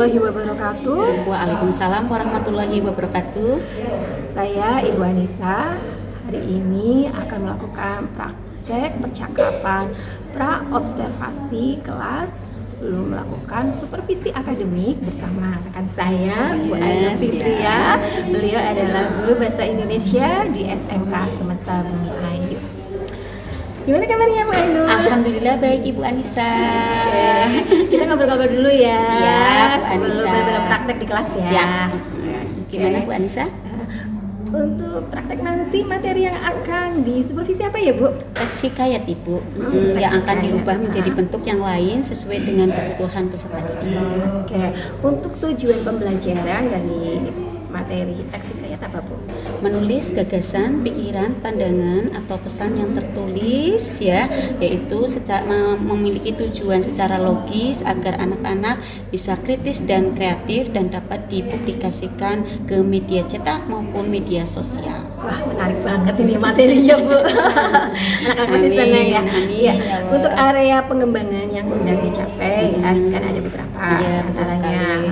warahmatullahi wabarakatuh. Waalaikumsalam warahmatullahi wabarakatuh. Saya Ibu Anissa. Hari ini akan melakukan praktek percakapan pra-observasi kelas sebelum melakukan supervisi akademik bersama rekan saya, Bu Ainul Fitria. Beliau adalah guru bahasa Indonesia di SMK Semesta Bumi Ayu. Gimana kabarnya Bu Ainul? Alhamdulillah baik Ibu Anissa. Kita ngobrol-ngobrol dulu ya. Siap, Bu Anissa. Sebelum benar-benar praktek di kelas ya. Siap. Gimana Bu Anissa? Untuk praktek nanti materi yang akan disupervisi apa ya Bu? Teks hikayat Ibu, yang akan dirubah menjadi bentuk yang lain sesuai dengan kebutuhan peserta didik. Oke, untuk tujuan pembelajaran dari materi teks hikayat apa Bu? Menulis gagasan, pikiran, pandangan atau pesan yang tertulis ya, yaitu memiliki tujuan secara logis agar anak-anak bisa kritis dan kreatif dan dapat dipublikasikan ke media cetak maupun media sosial. Wah, menarik banget ini materinya Bu. Anak-anak pasti senang ya. Amin, ya untuk area pengembangan yang hendak dicapai kan ada beberapa antaranya.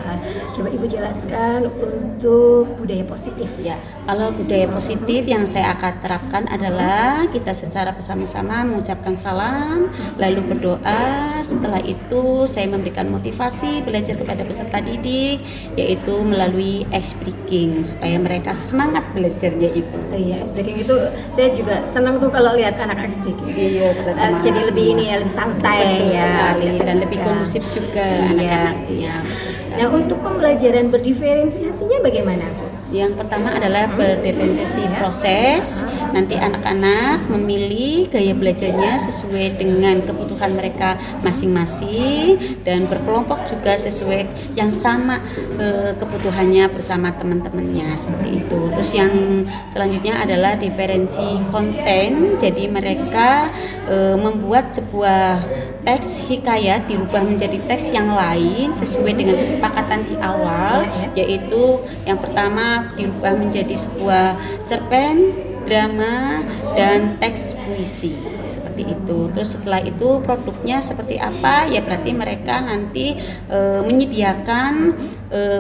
Coba Ibu jelaskan untuk budaya positif. Ya, kalau budaya positif yang saya akan terapkan adalah kita secara bersama-sama mengucapkan salam, lalu berdoa. Setelah itu saya memberikan motivasi belajar kepada peserta didik, yaitu melalui ice breaking supaya mereka semangat belajarnya Ibu. Iya, ice breaking itu saya juga senang tuh kalau lihat anak ice breaking. Iya, jadi lebih ini ya, lebih santai ya, sekali, dan lebih kondusif juga anak-anaknya. Nah, untuk pembelajaran berdiferensiasinya bagaimana Bu? Yang pertama adalah berdiferensiasi proses. Nanti anak-anak memilih gaya belajarnya sesuai dengan kebutuhan mereka masing-masing dan berkelompok juga sesuai yang sama kebutuhannya bersama teman-temannya seperti itu. Terus yang selanjutnya adalah diferensi konten. Jadi mereka membuat sebuah teks hikayat dirubah menjadi teks yang lain sesuai dengan kesepakatan di awal, yaitu yang pertama dirubah menjadi sebuah cerpen, drama, dan teks puisi seperti itu. Terus setelah itu produknya seperti apa? Ya berarti mereka nanti menyediakan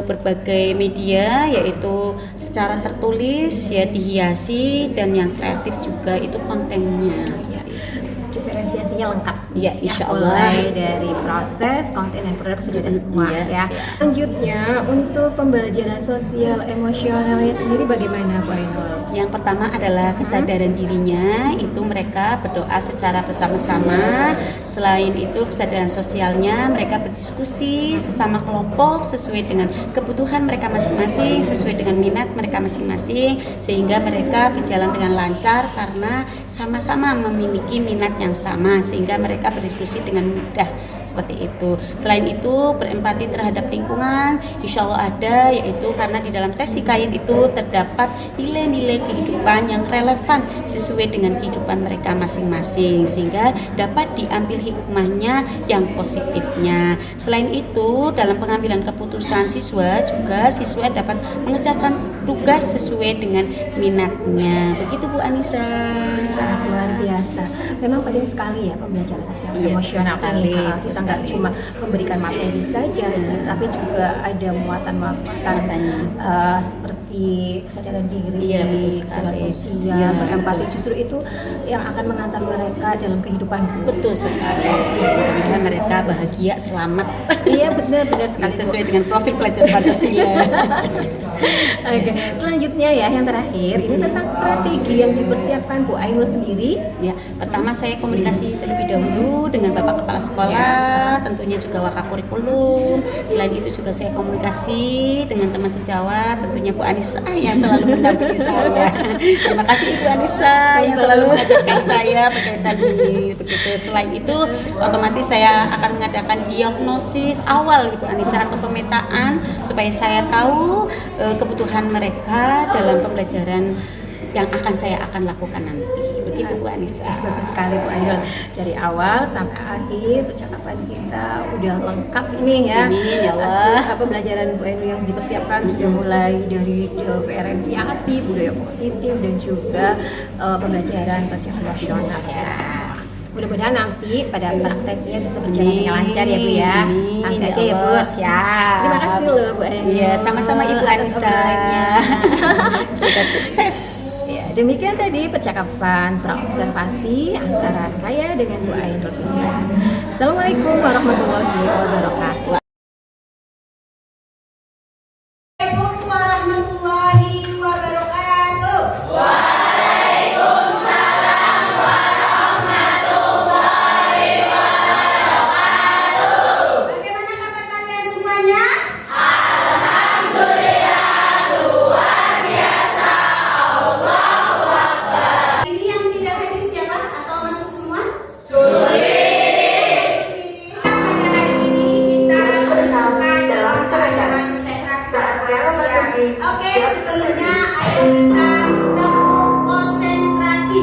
berbagai media, yaitu secara tertulis ya dihiasi, dan yang kreatif juga itu kontennya seperti itu. Diferensiasinya lengkap ya, insya Allah. Mulai dari proses, konten, dan produk sudah ada semua ya. Selanjutnya untuk pembelajaran sosial emosionalnya sendiri bagaimana Bu Ainul? Yang pertama adalah kesadaran dirinya, itu mereka berdoa secara bersama-sama. Selain itu kesadaran sosialnya, mereka berdiskusi sesama kelompok sesuai dengan kebutuhan mereka masing-masing, sesuai dengan minat mereka masing-masing, sehingga mereka berjalan dengan lancar karena sama-sama memiliki minat yang sama, sehingga mereka berdiskusi dengan mudah seperti itu. Selain itu berempati terhadap lingkungan, insya Allah ada, yaitu karena di dalam tes hikayat itu terdapat nilai-nilai kehidupan yang relevan sesuai dengan kehidupan mereka masing-masing, sehingga dapat diambil hikmahnya yang positifnya. Selain itu dalam pengambilan keputusan siswa juga siswa dapat mengerjakan tugas sesuai dengan minatnya. Begitu Bu Anissa. Sangat luar biasa. Memang penting sekali ya pembelajaran sosial emosional sekali. Kita nggak cuma memberikan materi saja, tapi juga ada muatan-muatan seperti kesadaran diri, kesadaran sosial, berempati. Justru itu yang akan mengantar mereka dalam kehidupan. Betul sekali. Mudah-mudahan mereka bahagia, selamat. Iya, benar-benar sekali. Sesuai dengan profil pelajar Pancasila. Oke, selanjutnya ya yang terakhir ini tentang strategi yang dipersiapkan Bu Ainul sendiri. Ya, pertama saya komunikasi terlebih dahulu dengan Bapak Kepala Sekolah, tentunya juga wakakurikulum. Selain itu juga saya komunikasi dengan teman sejawat, tentunya Bu Anissa yang selalu mendampingi saya. Terima kasih Ibu Anissa yang selalu mengajarkan saya berkaitan ini. Begitu. Selain itu, otomatis saya akan mengadakan diagnosis awal Ibu Anissa atau pemetaan supaya saya tahu kebutuhan mereka dalam pembelajaran yang saya akan lakukan nanti. Begitu Bu Anissa. Bagus sekali Bu Ainul. Dari awal sampai akhir percakapan kita udah lengkap ini ya. Amin ya Allah. Pembelajaran Bu Ainul yang dipersiapkan sudah mulai dari diferensiasi, budaya positif, dan juga pembelajaran sosial emosional ya. Mudah-mudahan nanti pada prakteknya bisa berjalan dengan lancar ya Bu ya. Santai aja ya Bu. Siap. Terima kasih loh Bu Eni. Iya, sama-sama Ibu atas Anissa. obrolannya. Semoga sukses. Ya, demikian tadi percakapan praobservasi antara saya dengan Bu Ainul Fitriah. Assalamualaikum warahmatullahi wabarakatuh. Assalamualaikum warahmatullahi wabarakatuh. Bagaimana kabar kalian semuanya? Ini yang tidak hadir siapa? Atau masuk semua? Pada hari ini kita berjumpa dalam keadaan sehat walafiat. Oke, sebelumnya ayo kita tepuk konsentrasi.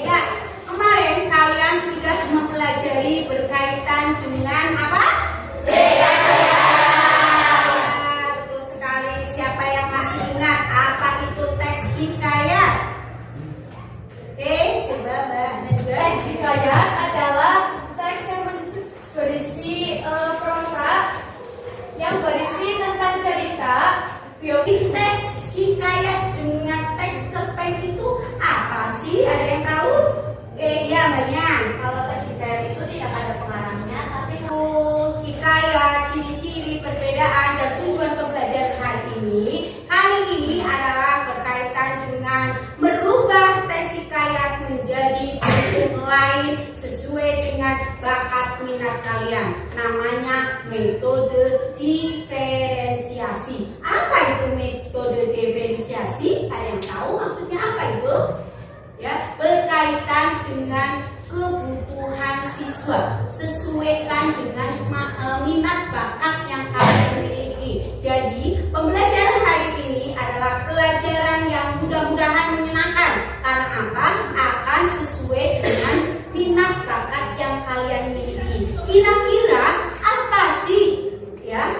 Ya, kemarin kalian sudah mempelajari berkaitan dengan apa? Ya, betul sekali. Siapa yang masih ingat apa itu tes hikayat? Oke, coba Mbak Nesba. Teks hikayat adalah teks yang berisi prosa yang berisi tentang cerita, biografi. Tes hikayat dengan teks cerpen itu apa sih? Ada yang tahu? Ya Mbak Nian. Kalau teks hikayat itu tidak ada pengarangnya, tapi Hikayat, ciri-ciri, perbedaan, dan tujuan pembelajaran hari ini adalah berkaitan dengan merubah tes hikayat menjadi bentuk lain sesuai dengan bakat minat kalian. Namanya metode diferensiasi. Apa itu metode diferensiasi? Ada yang tahu maksudnya apa itu? Ya, berkaitan dengan kebutuhan siswa, sesuaikan dengan minat bakat yang kalian miliki. Jadi pembelajaran hari ini adalah pelajaran yang mudah-mudahan menyenangkan. Karena apa? Akan sesuai dengan minat bakat yang kalian miliki. Kira-kira apa sih ya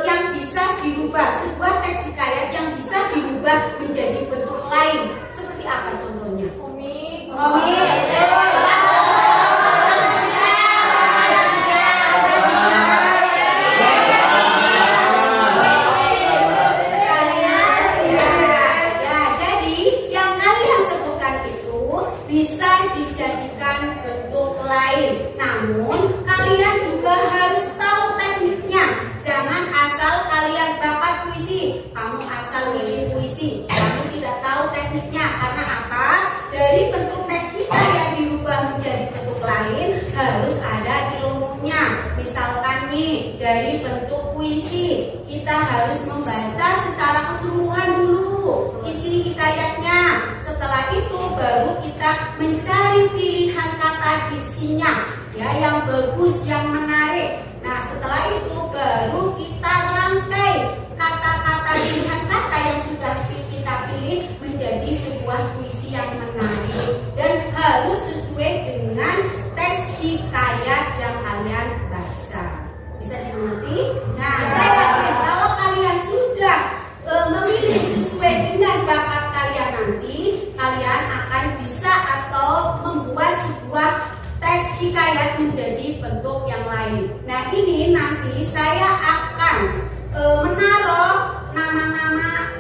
yang bisa dirubah, sebuah tes hikayat yang bisa dirubah menjadi bentuk lain? Seperti apa contohnya? komik, Jadi yang kalian sebutkan itu bisa dijadikan bentuk lain. Namun kalian juga harus tahu tekniknya. Jangan asal kalian bakat puisi, kamu asal milih puisi, kamu tidak tahu tekniknya. Karena apa? Dari bentuk tes kita yang dirubah menjadi bentuk lain harus ada ilmunya. Misalkan nih, dari bentuk puisi kita harus membaca secara keseluruhan dulu isi hikayatnya. Setelah itu baru kita mencari pilihan kata diksinya ya yang bagus, yang menarik. Nah, setelah itu baru kita rangkai kata-kata, pilihan kata yang sudah kita pilih menjadi sebuah puisi yang menarik dan harus sesuai dengan tes hikayat yang kalian baca. Bisa dimengerti? Nah, saya yakin kalau kalian sudah memilih sesuai dengan bakat kalian, nanti kalian akan bisa atau membuat sebuah tes hikayat menjadi bentuk yang lain. Nah, ini nanti saya akan menaruh nama-nama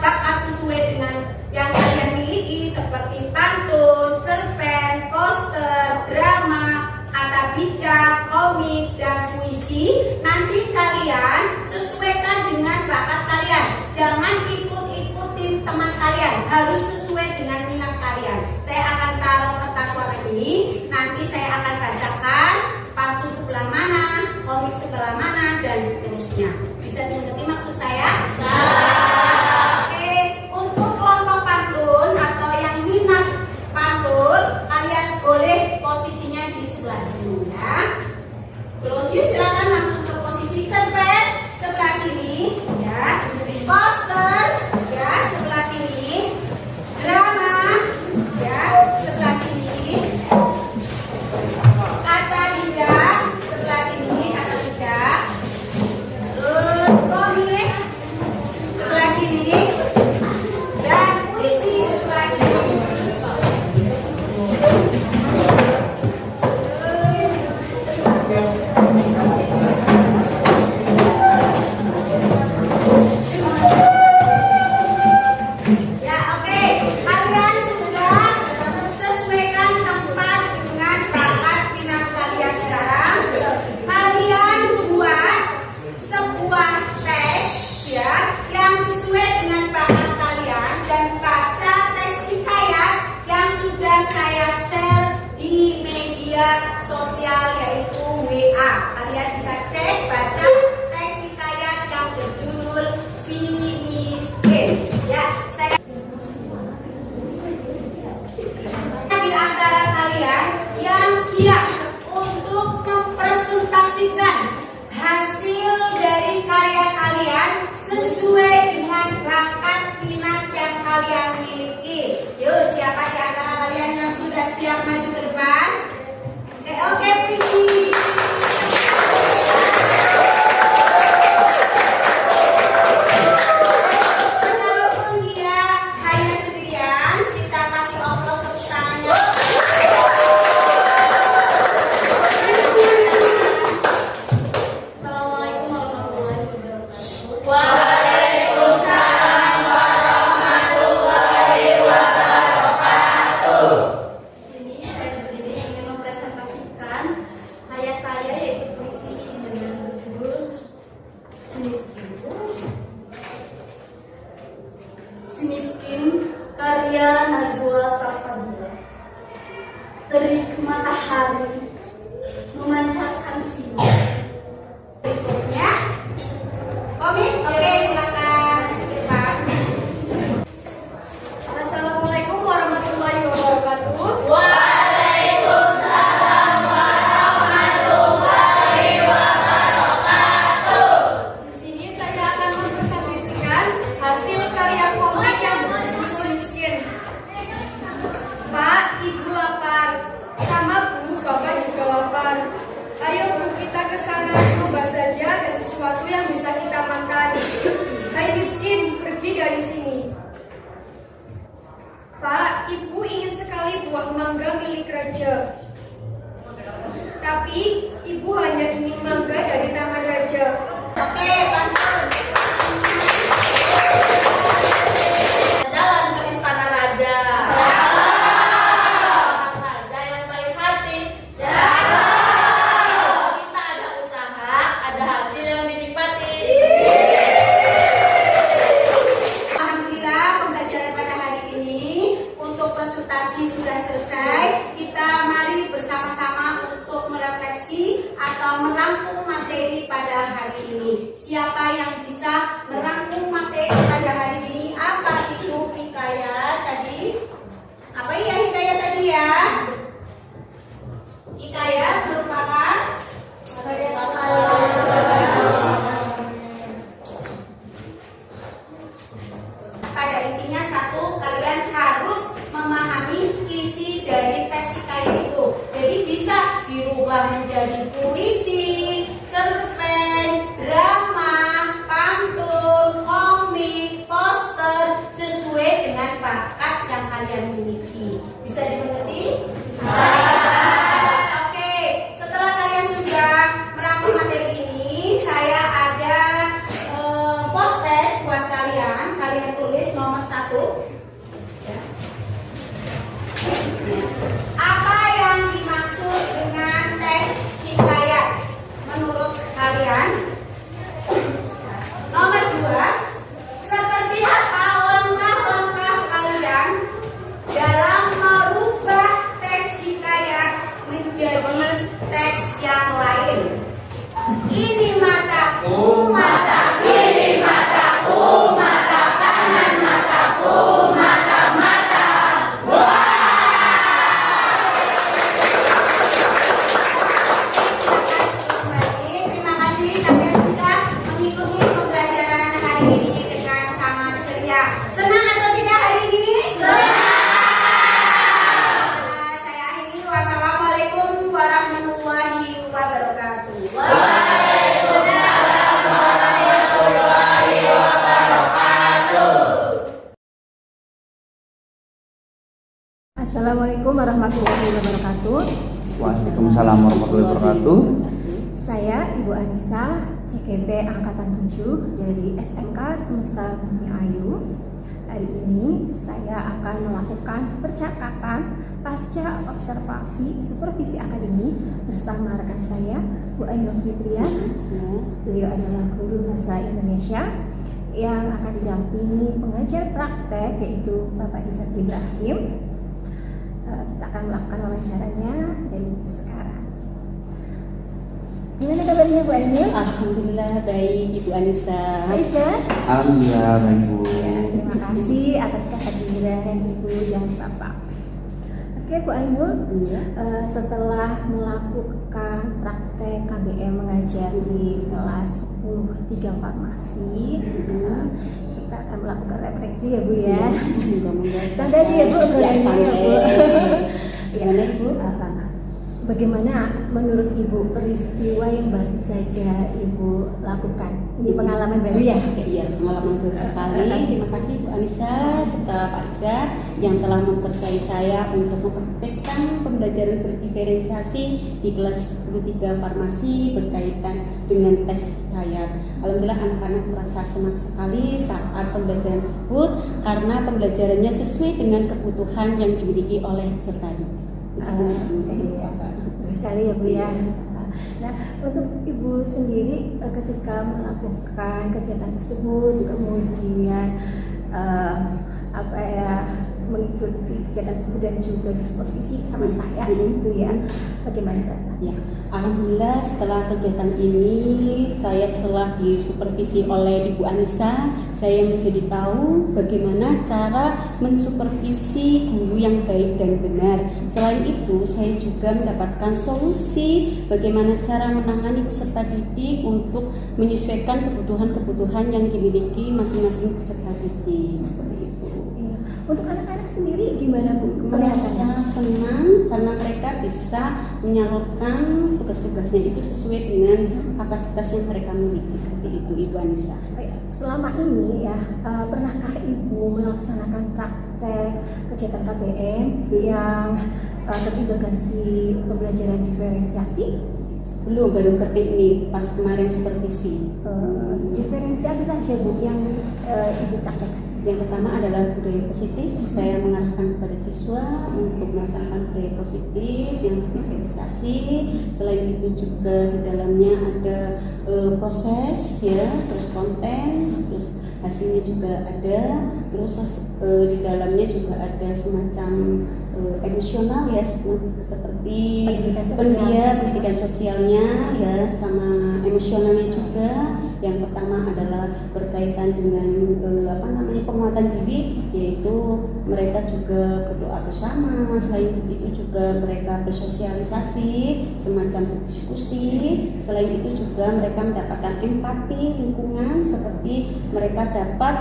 bakat sesuai dengan yang kalian miliki seperti pantun, cerpen, poster, drama, kata bijak, komik, dan puisi. Nanti kalian sesuaikan dengan bakat kalian. Jangan ikut-ikutin teman kalian, harus sesuai dengan minat kalian. Saya akan taruh kertas warna ini, nanti saya akan bacakan pantun sebelah mana, komik sebelah mana, dan seterusnya. Bisa dimengerti maksud saya? Oke, untuk kelompok pantun atau yang minat pantun, kalian boleh posisinya di sebelah sini ya. Terus yuk silakan masuk ke posisi cerpen sebelah sini ya. Poster ya. siap maju ke depan? Oke, puisi. Walaupun dia hanya sendirian, kita kasih oplos tepuk tangannya. Assalamualaikum warahmatullahi wabarakatuh. Ini saya berdiri ingin mempresentasikan karya saya yaitu puisi dengan judul Si Miskin. Si Miskin karya Nazwa Salsabila. Terik matahari memancarkan sinar. Berikutnya, komik. Oke, silakan maju ke depan. Assalamualaikum warahmatullahi wabarakatuh. Di sini saya akan mempresentasikan hasil karya komik yang berjudul Si Miskin. Pak, Ibu lapar. Sama Bu, Bapak juga lapar. Ayo Bu, kita ke sana, semoga saja ada sesuatu yang bisa kita makan. Hai miskin, pergi dari sini. Pak, Ibu ingin sekali buah mangga milik raja. Tapi Ibu hanya ingin mangga dari taman raja. Oke, pantun. Jalan ke istana raja. Orang raja yang baik hati. Kita ada usaha, ada hasil yang dinikmati. Alhamdulillah pembelajaran pada hari ini untuk presentasi sudah selesai. Kita mari bersama-sama untuk merefleksi atau merangkum materi pada hari ini. Siapa yang bisa merangkum materi pada hari ini? Apa itu hikayat tadi? Apa ya hikayat tadi ya? Hikayat merupakan pada intinya satu, kalian harus memahami isi dari tes hikayat itu. Jadi bisa dirubah menjadi puisi, cerpen, drama, pantun, komik, poster sesuai dengan bakat yang kalian miliki. Bisa dimengerti? Bisa. Oke, setelah kalian sudah merangkum materi ini, saya ada post-tes buat kalian. Kalian tulis nomor 1. Apa yang dimaksud dengan tes hikayat menurut kalian? Nomor 2, seperti apa langkah-langkah kalian dalam merubah tes hikayat menjadi teks yang lain? Ini mataku, mata kiri, mataku, mata kanan, mataku, mata-mata. Kembali, terima kasih kalian sudah mengikuti pembelajaran hari ini dengan sangat ceria. Senang atau tidak hari ini? Senang. Saya akhiri. Wassalamualaikum warahmatullahi wabarakatuh. Assalamualaikum warahmatullahi wabarakatuh. Waalaikumsalam warahmatullahi wabarakatuh. Saya Ibu Anissa, CKP Angkatan 7 dari SMK Semesta Bumi Ayu. Hari ini saya akan melakukan percakapan pasca observasi supervisi akademik bersama rekan saya, Bu Ainul Fitria. Beliau adalah guru bahasa Indonesia yang akan didampingi pengajar praktek yaitu Bapak Izat Ibrahim. Kita akan melakukan wawancaranya dari sekarang. Gimana kabarnya Bu Ainul? Alhamdulillah baik Ibu Anissa. Baik ya? Alhamdulillah baik Bu. Terima kasih atas kehadiran Ibu dan Bapak. Oke Bu Ainul, setelah melakukan praktek KBM mengajar di kelas 10 3 farmasi, kita akan melakukan refleksi ya Bu ya. Santai aja ya Bu, obrolannya ya Bu. Gimana Ibu? Bagaimana menurut Ibu peristiwa yang baru saja Ibu lakukan? Ini pengalaman baru ya? Iya, pengalaman baru sekali. Terima kasih Bu Anissa serta Pak Iza yang telah mempercayai saya untuk mempraktekkan pembelajaran berdiferensiasi di kelas 3 farmasi berkaitan dengan tes hikayat. Alhamdulillah anak-anak merasa senang sekali saat pembelajaran tersebut karena pembelajarannya sesuai dengan kebutuhan yang dimiliki oleh peserta didik. Sekali ya Bu ya. Nah, untuk Ibu sendiri ketika melakukan kegiatan tersebut, kemudian mengikuti kegiatan tersebut dan juga disupervisi sama saya itu ya, bagaimana perasaannya? Ya, alhamdulillah setelah kegiatan ini saya telah disupervisi oleh Ibu Anissa, saya menjadi tahu bagaimana cara mensupervisi guru yang baik dan benar. Selain itu, saya juga mendapatkan solusi bagaimana cara menangani peserta didik untuk menyesuaikan kebutuhan-kebutuhan yang dimiliki masing-masing peserta didik. Seperti itu. Untuk anak-anak sendiri gimana Bu? Merasa senang karena mereka bisa menyalurkan tugas-tugasnya itu sesuai dengan kapasitas yang mereka miliki. Seperti itu Ibu Anissa. Selama ini ya, pernahkah Ibu melaksanakan praktek kegiatan KBM yang terintegrasi pembelajaran diferensiasi? Belum, baru ketik ini pas kemarin supervisi. Diferensiasi saja Bu yang Ibu praktekkan? Yang pertama adalah budaya positif. Saya mengarahkan kepada siswa untuk melaksanakan budaya positif yang diferensiasi. Selain itu juga di dalamnya ada proses ya, terus konten, terus hasilnya juga ada, terus di dalamnya juga ada semacam emosional ya, seperti pendidikan sosialnya ya, sama emosionalnya juga. Yang pertama adalah berkaitan dengan penguatan diri, yaitu mereka juga berdoa bersama. Selain itu juga mereka bersosialisasi, semacam berdiskusi. Selain itu juga mereka mendapatkan empati lingkungan, seperti mereka dapat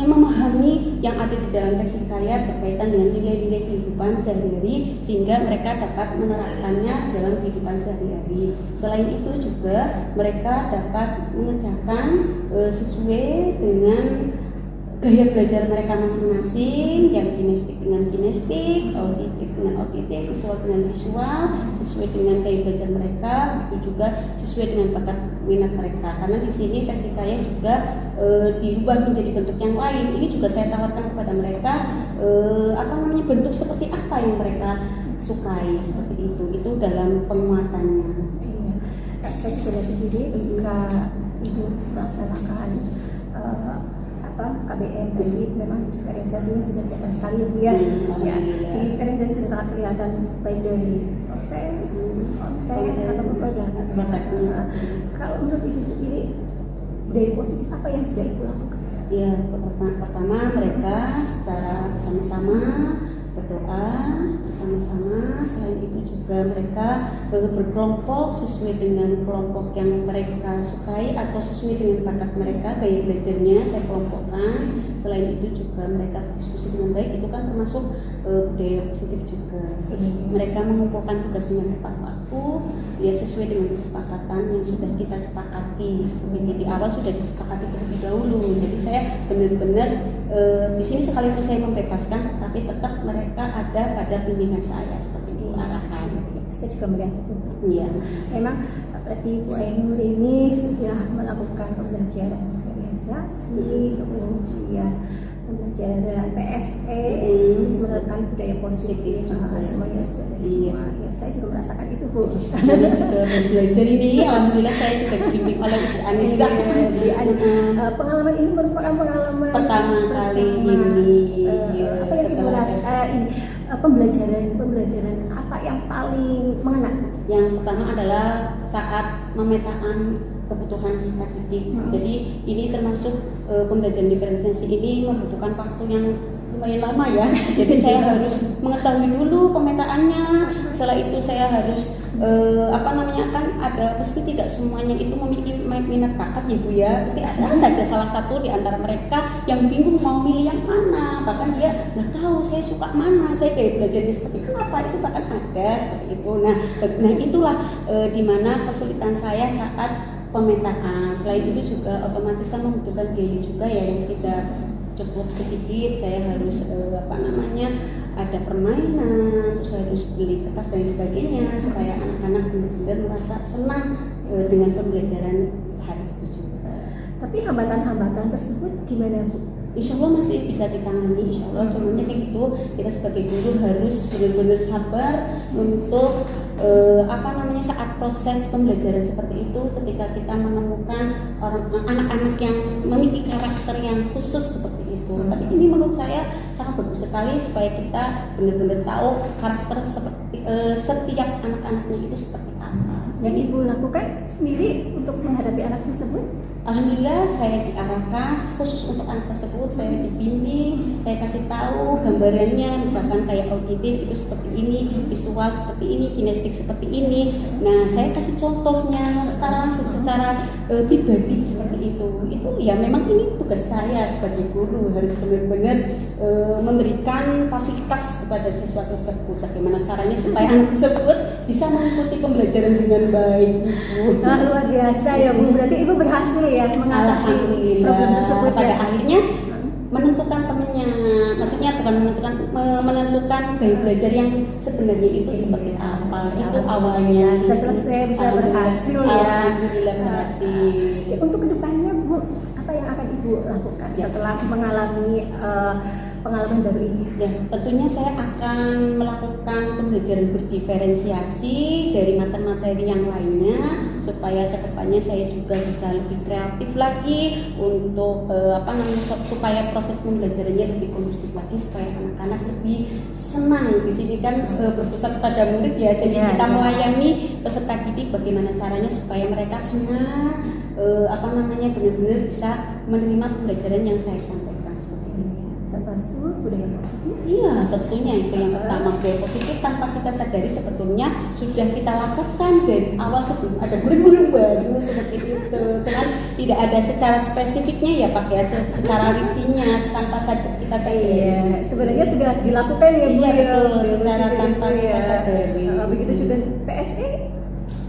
memahami yang ada di dalam teks hikayat berkaitan dengan nilai-nilai kehidupan sehari-hari, sehingga mereka dapat menerapkannya dalam kehidupan sehari-hari. Selain itu juga mereka dapat mengerjakan sesuai dengan gaya belajar mereka masing-masing, yang kinestik dengan kinestik, auditif dengan auditif, visual dengan visual, sesuai dengan gaya belajar mereka, itu juga sesuai dengan bakat minat mereka. Karena di sini teks hikayat juga diubah menjadi bentuk yang lain. Ini juga saya tawarkan kepada mereka bentuk seperti apa yang mereka sukai, seperti itu dalam penguatannya. Saya juga lihat sendiri ketika Ibu melaksanakan KBM tadi, memang diferensiasinya sudah kelihatan sekali ya Bu ya. Diferensiasi sudah sangat kelihatan baik dari proses, konten ataupun produk. Kalau menurut Ibu sendiri, budaya positif apa yang sudah Ibu lakukan? Ya, pertama mereka secara bersama-sama berdoa bersama-sama. Selain itu juga mereka berkelompok sesuai dengan kelompok yang mereka sukai atau sesuai dengan bakat mereka, gaya belajarnya saya kelompokkan. Selain itu juga mereka berdiskusi dengan baik, itu kan termasuk budaya positif juga. Mereka mengumpulkan tugas dengan tepat waktu, ya sesuai dengan kesepakatan yang sudah kita sepakati. Seperti di awal sudah disepakati terlebih dahulu. Jadi saya benar-benar di sini sekalipun saya membebaskan, tapi tetap mereka ada pada bimbingan saya, seperti itu arahan. Saya juga melihat itu. Iya. Memang berarti Bu Ainur ini sudah melakukan pembelajaran diferensiasi, kemudian pembelajaran PSE, terus menerapkan budaya positif, semuanya sudah ada semua. Ya, saya juga merasakan itu Bu. Jadi juga belajar ini, alhamdulillah saya juga dibimbing oleh Bu Anissa. Pengalaman ini merupakan pengalaman pertama kali ini. Apa yang Ibu rasakan? Pembelajaran apa yang paling mengena? Yang pertama adalah saat memetakan kebutuhan peserta didik. Jadi ini termasuk pembelajaran diferensiasi ini membutuhkan waktu yang lumayan lama ya. Jadi saya harus mengetahui dulu pemetaannya. Setelah itu saya harus apa namanya, kan ada pasti tidak semuanya itu memiliki minat bakat ya Bu ya, pasti ada saja salah satu di antara mereka yang bingung mau milih yang mana, bahkan dia nggak tahu saya suka mana, saya kayak belajarnya seperti apa, itu bahkan ada seperti itu. Nah itulah dimana kesulitan saya saat pemetaan. Selain itu juga otomatis kan membutuhkan biaya juga ya yang tidak cukup sedikit. Saya harus apa namanya, ada permainan, terus harus beli kertas dan sebagainya supaya anak-anak benar-benar merasa senang dengan pembelajaran hari itu juga. Tapi hambatan-hambatan tersebut gimana Bu? Insya Allah masih bisa ditangani, insya Allah. Cuman kayak gitu, kita sebagai guru harus benar-benar sabar untuk apa namanya, saat proses pembelajaran seperti itu, ketika kita menemukan anak-anak yang memiliki karakter yang khusus seperti itu. Tapi ini menurut saya sangat bagus sekali supaya kita benar-benar tahu karakter seperti setiap anak-anaknya itu seperti apa. Yang Ibu lakukan sendiri untuk menghadapi anak tersebut? Alhamdulillah saya diarahkan khusus untuk anak tersebut, saya dibimbing, saya kasih tahu gambarannya, misalkan kayak auditif itu seperti ini, visual seperti ini, kinestik seperti ini. Nah saya kasih contohnya secara pribadi seperti itu. Itu ya memang ini tugas saya sebagai guru, harus benar-benar memberikan fasilitas kepada siswa tersebut. Bagaimana caranya supaya anak tersebut bisa mengikuti pembelajaran dengan baik, Ibu. Nah, luar biasa ya Bu, berarti Ibu berhasil ya mengatasi problem tersebut pada ya? akhirnya menentukan temannya, maksudnya bukan menentukan gaya belajar yang sebenarnya itu seperti apa, itu awalnya bisa selesai, bisa berhasil ya. Alhamdulillah berhasil. Ya, untuk kedepannya Bu, apa yang akan Ibu lakukan setelah mengalami pengalaman baru ini? Ya, tentunya saya akan melakukan pembelajaran berdiferensiasi dari materi-materi yang lainnya supaya kedepannya saya juga bisa lebih kreatif lagi untuk apa namanya, supaya proses pembelajarannya lebih kondusif lagi, supaya anak-anak lebih senang. Di sini kan berpusat pada murid ya, jadi kita melayani peserta didik bagaimana caranya supaya mereka senang, apa namanya, benar-benar bisa menerima pembelajaran yang saya sampaikan seperti ini. Termasuk budaya positif? Iya, tentunya itu yang pertama, budaya positif tanpa kita sadari sebetulnya sudah kita lakukan dari awal sebelum ada kurikulum baru seperti itu. Cuman tidak ada secara spesifiknya ya Pak ya, secara rincinya tanpa kita sadari. Iya, sebenarnya sudah dilakukan ya Bu. Iya betul, ya, secara tanpa ya. kita sadari. Begitu juga PSE?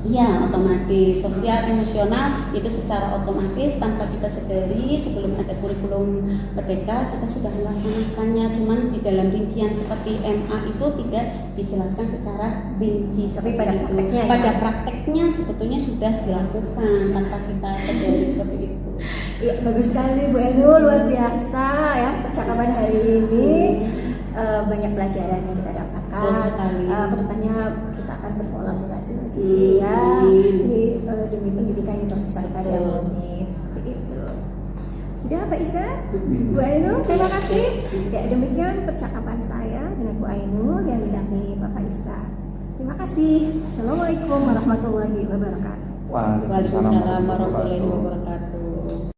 Iya, otomatis. Sosial emosional itu secara otomatis tanpa kita sadari sebelum ada kurikulum merdeka kita sudah melaksanakannya. Cuman di dalam rincian seperti MA itu tidak dijelaskan secara rinci. Tapi pada prakteknya ya? Pada prakteknya sebetulnya sudah dilakukan tanpa kita sadari seperti itu. Iya, bagus sekali Bu Enu, luar biasa ya percakapan hari ini. Banyak pelajaran yang kita dapatkan. Betul sekali. Kedepannya kita akan berkolaborasi lagi ya demi pendidikan yang terbesar pada ini seperti itu. Sudah Pak Isa, Bu Ainul, terima kasih. Ya, demikian percakapan saya dengan Bu Ainul yang didampingi Bapak Isa. Terima kasih. Assalamualaikum warahmatullahi wabarakatuh. Waalaikumsalam warahmatullahi wabarakatuh.